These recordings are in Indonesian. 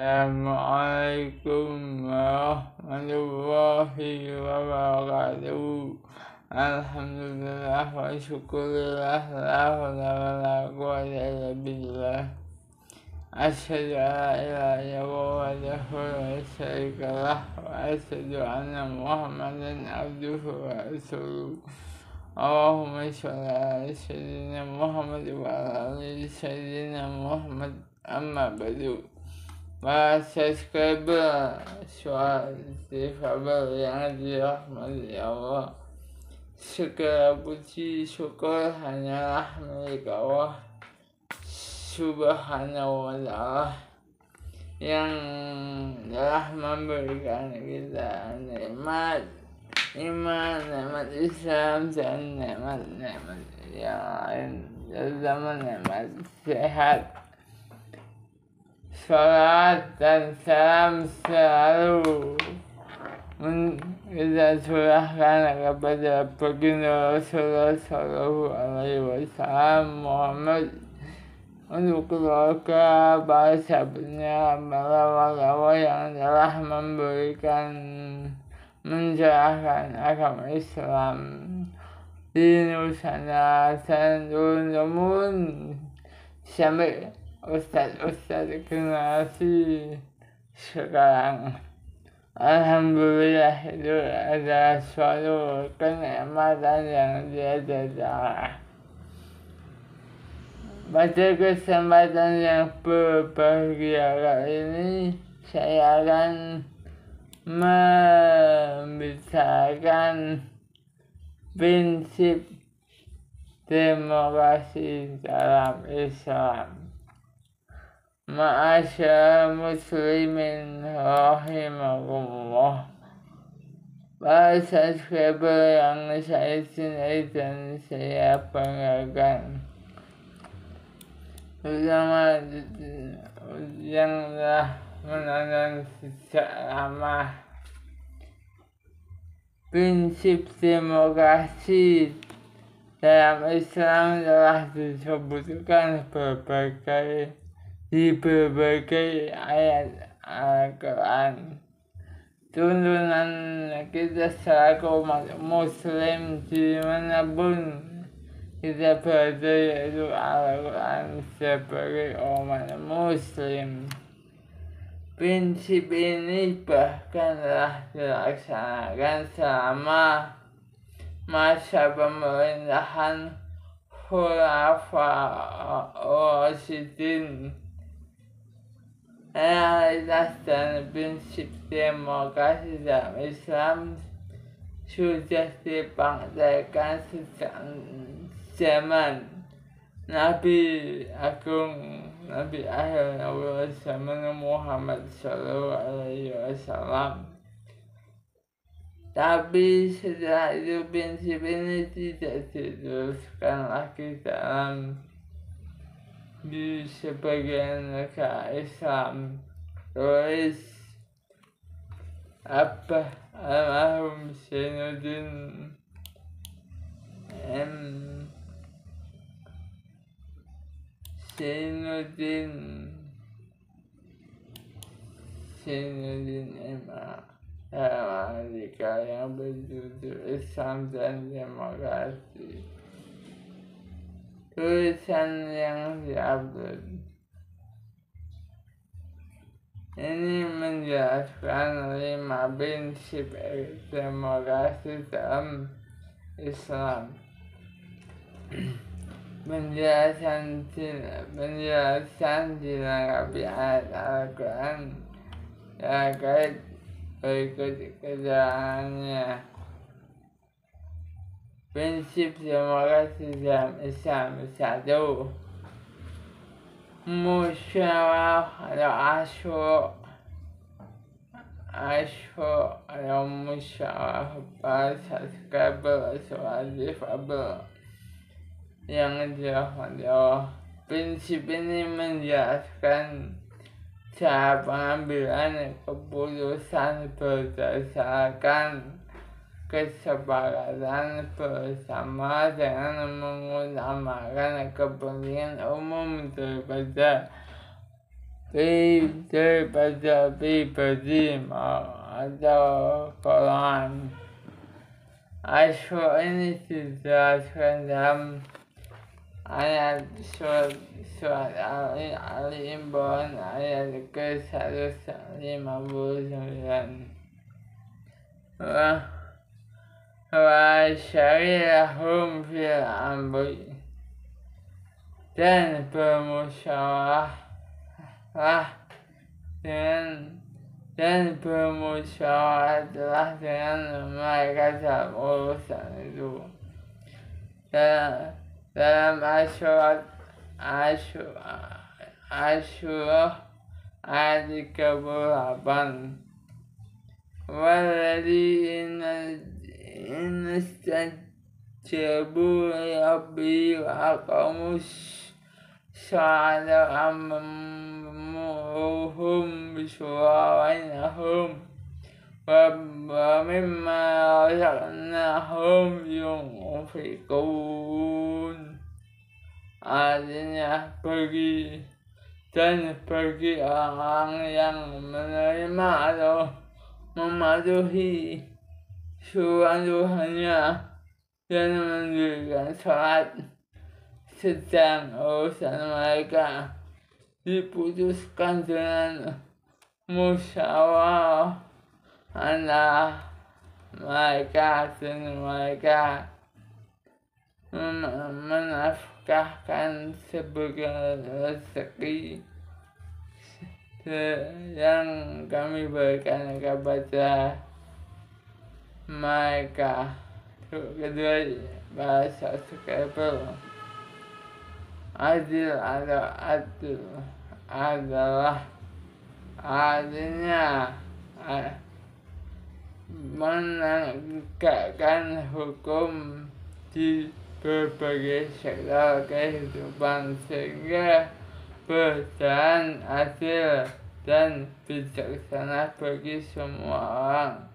Assalamualaikum warahmatullahi wabarakatuh. Alhamdulillah wa syukurillah la haula wala quwwata illa billah. Asyhadu an la ilaha illallah wahdahu la syarika lah wa asyhadu anna Muhammadan abduhu wa rasuluh. Allahumma sholli ala sayyidina Muhammad wa ala ali sayyidina Muhammad, amma ba'du. Para subscriber suara difabel yang dirahmati Allah, segala puji syukur hanyalah milik Allah Subhanahu wa ta'ala yang telah memberikan kita nikmat iman, nikmat Islam, dan nikmat-nikmat yang lain, terutama nikmat sehat. Salat dan salam selalu kita curahkan kepada baginda Rasulullah Sallallahu Alaihi Wasallam Muhammad, untuk keluarga, para sahabatnya, para wali yang telah mencerahkan agama Islam di Nusantara dan turun-temurun sampai Ustadz generasi sekarang. Alhamdulillah, itu adalah suatu kenikmatan yang tiada tara. Pada kesempatan yang berbahagia kali ini, saya akan membicarakan prinsip demokrasi dalam Islam. Ma'asyar muslimin rahimakumullah. Para subscriber yang saya cintai dan saya banggakan, terutama yang telah menonton sejak lama. Prinsip demokrasi dalam Islam telah disebutkan di berbagai ayat Al-Quran. Tuntunan kita selaku umat muslim dimanapun kita berada, yaitu Al-Quran sebagai umat muslim. Prinsip ini bahkan telah dilaksanakan selama masa pemerintahan Khulafaur Rasyidin. Realitas dan prinsip demokrasi dalam Islam sudah dipraktekkan sejak zaman Nabi Agung, Nabi akhir Nabi zaman Muhammad Sallallahu Alaihi Wasallam. Tapi setelah itu prinsip ini tidak diteruskan lagi di sebagian negara Islam. Tulis Abah almarhum Zainuddin Artika yang berjudul Islam dan Demokrasi. Tulisan yang diupload ini menjelaskan 5 prinsip demokrasi dalam Islam. Penjelasan dilengkapi ayat Al-Quran terkait berikut keterangannya. Prinsip demokrasi dalam Islam: 1. Musyawarah atau asyura atau musyawarah para subscriber suara difabel yang dirahmati Allah. Prinsip ini menjelaskan cara pengambilan keputusan berdasarkan kesepakatan bersama dengan mengutamakan kepentingan umum daripada daripada pribadi atau golongan. Aspek ini dijelaskan dalam ayat surat Ali Imran ayat ke-159. Wa syarihum fil amri, dan bermusyawarah dengan mereka dalam urusan itu. Dalam Asyurah ayat 38, Walladzina istajabu li wa aqamus sholata amruhum bisyura bainahum wa mimma razaqnahum yunfiqun. Artinya bagi orang-orang yang menerima atau mematuhi suruhan Tuhannya dan mendirikan sholat, sedang urusan mereka diputuskan dengan musyawarah antara mereka, dan mereka menafkahkan sebagian rezeki yang kami berikan kepada mereka. Kedua bahasa Skripal, adil adalah artinya menegakkan hukum di berbagai sektor kehidupan sehingga berjalan adil dan bijaksana bagi semua orang.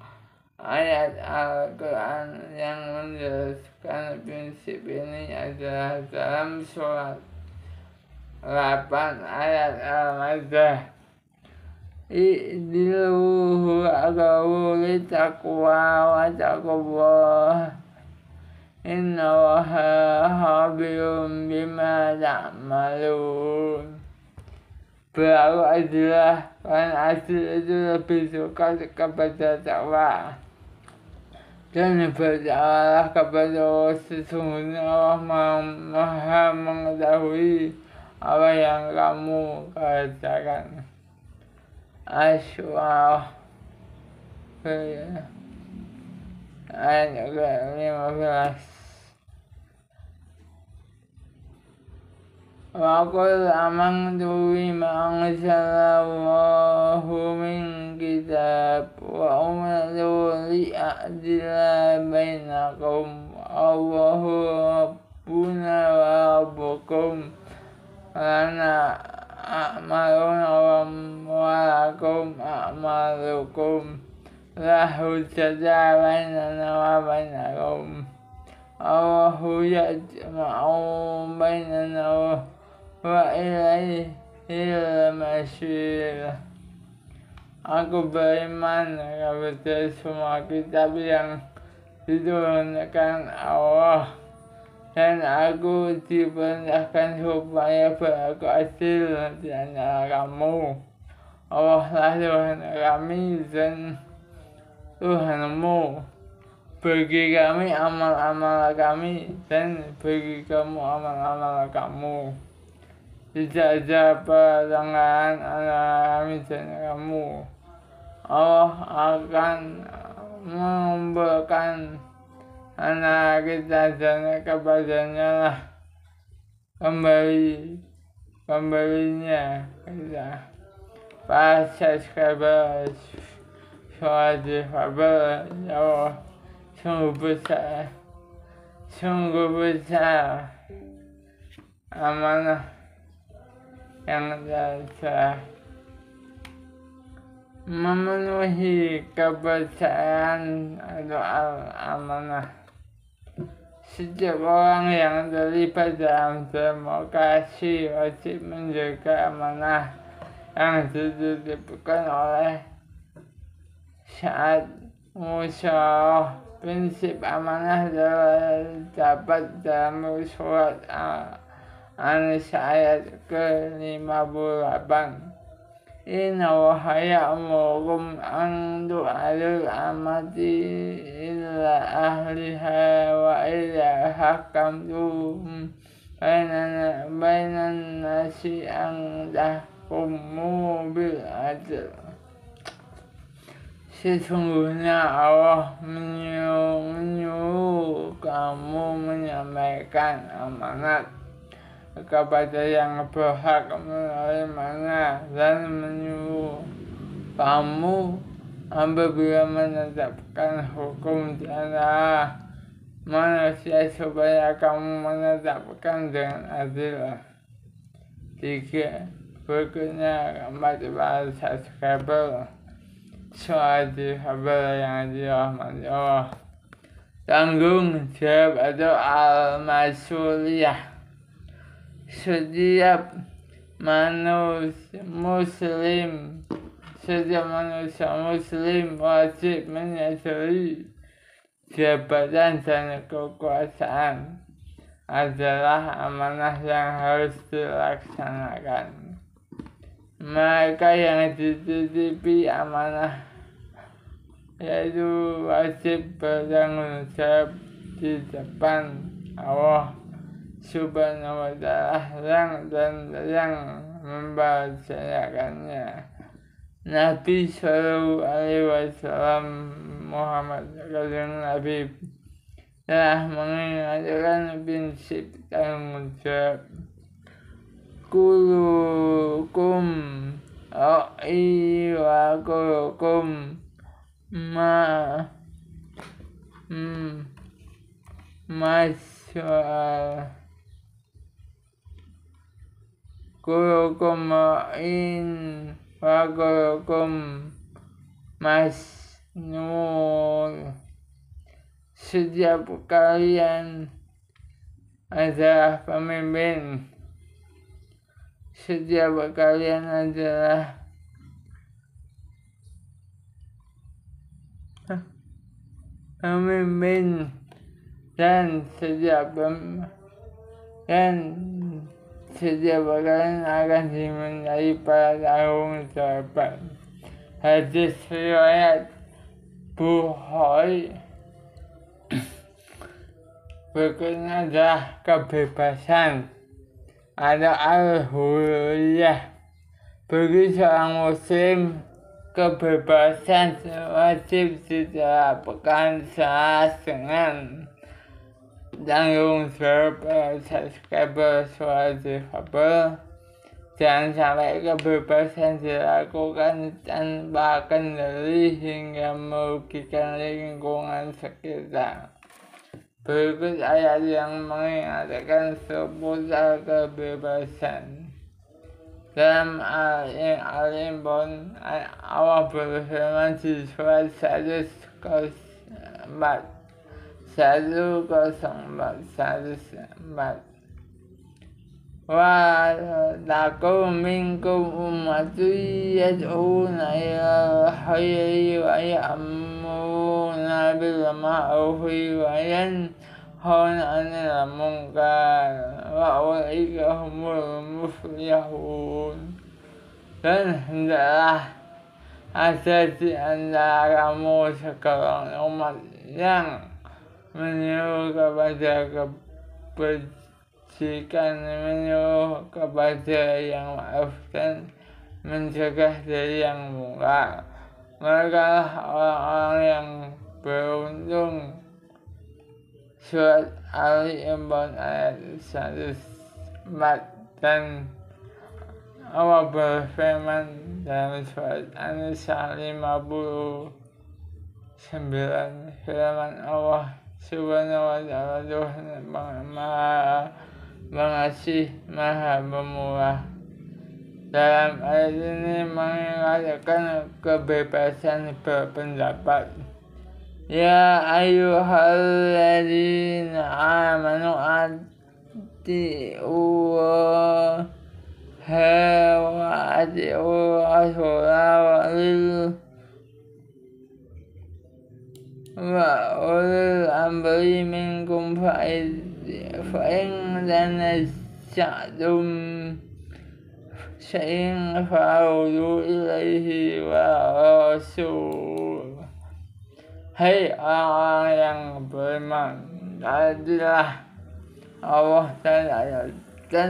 Ayat Al-Quran yang menjelaskan prinsip ini adalah dalam surat 8 ayat Al-Maidah. I'dilu aqrabu littaqwa wattaqullah innallaha khabirum bima ta'malun. Berlaku adillah, karena adil itu lebih suka kepada takwa. Dan bertakwalah kepada Allah, sesungguhnya Allah Maha mengetahui apa yang kamu kerjakan. Asyurah ayat ke-15. Wa qul amantu bima anzalallahu min kitab wa umiru li'adila bainakum Allahu rabbuna wa rabbukum lana a'maluna wa lakum a'malukum la hujjata bainana wa bainakum Allahu yajma'u bainana wa ilaihil masyir. Aku beriman kepada semua kitab yang diturunkan Allah, dan aku diperintahkan supaya berlaku adil di antara kamu. Allah lah Tuhan kami dan Tuhanmu. Bagi kami amal-amal kami, dan bagi kamu amal-amal kamu. Tidak ada pertengahan antara kami dan kamu. Allah akan memberikan antara kita dan kepadanya lah kembalinya kita. Para subscriber surat Fabel, ya Allah, sungguh besar amanah yang telah memenuhi kepercayaan atau amanah. Setiap orang yang terlibat dalam demokrasi wajib menjaga amanah yang dititipkan oleh saat musuh. Prinsip amanah dapat dalam surat An-Nisa ayat ke-58. Inna wa ya'murukum an tu'adul amati illa ahliha wa illa hakamtum bainan nasi an tahkumu bil adl. Sesungguhnya Allah menyuruh kamu menyampaikan amanat kepada yang berhak menerimanya dan menyuruh kamu apabila menetapkan hukum di antara manusia supaya kamu menetapkan dengan adil. 3. Berikutnya gambar para subscriber surat kabar yang dirahmati Allah. Tanggung jawab atau al-masuliyah. Setiap manusia muslim wajib menyadari jabatan dan kekuasaan adalah amanah yang harus dilaksanakan. Mereka yang dititipi amanah yaitu wajib bertanggung jawab di depan Allah Subhanahu wa ta'ala yang membacakannya. Nabi Sallallahu Alaihi Wasallam Muhammad Nabi telah mengingatkan prinsip tanggung jawab. Kulukum ra'i wa kulukum mas'al. Kulukum ra'in wa kulukum mas'ul. Setiap kalian adalah pemimpin. Setiap kalian adalah pemimpin dan setiap kalian akan dimintai pertanggung jawaban. Hadis riwayat Bukhari. Berikutnya adalah kebebasan atau al-hurriyah. Bagi seorang muslim, kebebasan wajib diterapkan sesuai dengan tanggung jawab subscriber suara difabel. Jangan sampai kebebasan dilakukan tanpa kendali hingga merugikan lingkungan sekitar. Berikut ayat yang mengingatkan seputar kebebasan. Dalam Al-Imran, Allah berfirman di surat 104. Wa takum minkum ummatun yad'una ila al-khayri wa ya'muruna bil ma'rufi wa yanhauna 'anil munkar wa ulaika humul muflihun. Dan hendaklah ada di antara kamu sekarang umat yang menyuruh kepada kebajikan, menyuruh kepada yang ma'ruf dan mencegah dari yang munkar. Mereka lah orang-orang yang beruntung. Surat Al-Imran ayat 104. Dan Allah berfirman dalam surat An-Nisa 59, firman Allah Subhanahu wa ta'ala, Tuhan Maha Pengasih, Maha Pemurah. Dalam ayat ini mengingatkan kebebasan berpendapat. Ya ayyuhalladzina amanu ati'u وأولي الأمر منكم فإن تنازعتم شيء فردوه إليه والرسول. Hei orang-orang yang beriman, taatilah Allah dan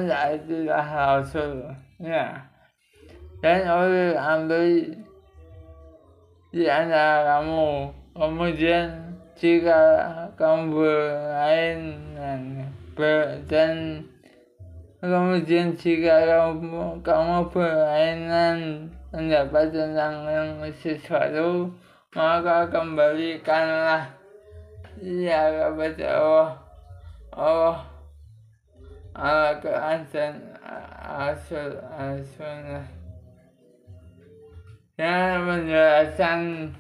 taatilah Rasul-Nya, dan ulil amri di antara kamu. Kemudian jika kamu berlainan pendapat tentang sesuatu, maka kembalikanlah ia kepada Allah, Al-Quran dan As-Sunnah. Yang menjelaskan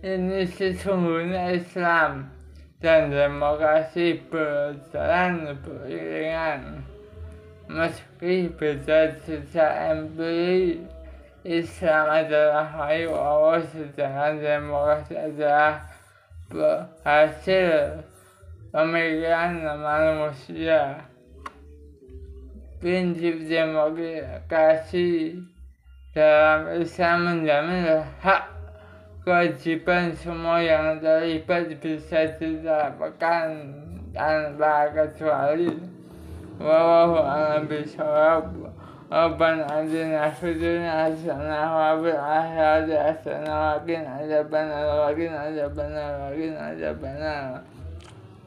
ini sesungguhnya Islam dan demokrasi berjalan beriringan. Meski beda secara empiris, Islam adalah wahyu Allah, sedangkan demokrasi adalah hasil pemikiran manusia. Prinsip demokrasi dalam Islam menjamin hak kewajiban semua yang terlibat bisa didapatkan tanpa kecuali. Wallahu a'lam bishawab. Rabbana atina fid dunya hasanah wa fil akhirati hasanah wa qina adzabannar.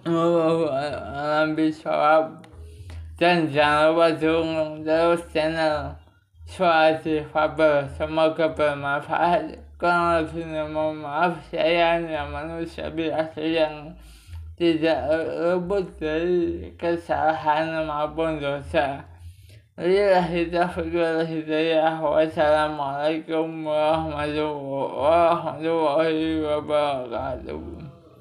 Wallahu a'lam bishawab. Dan jangan lupa dukung terus channel Suara Difabel. Semoga bermanfaat. Kurang lebihnya mohon maaf, saya hanya manusia biasa yang tidak luput dari kesalahan maupun dosa. Lillahi taufiq wal hidayah. Wassalamualaikum warahmatullahi wabarakatuh.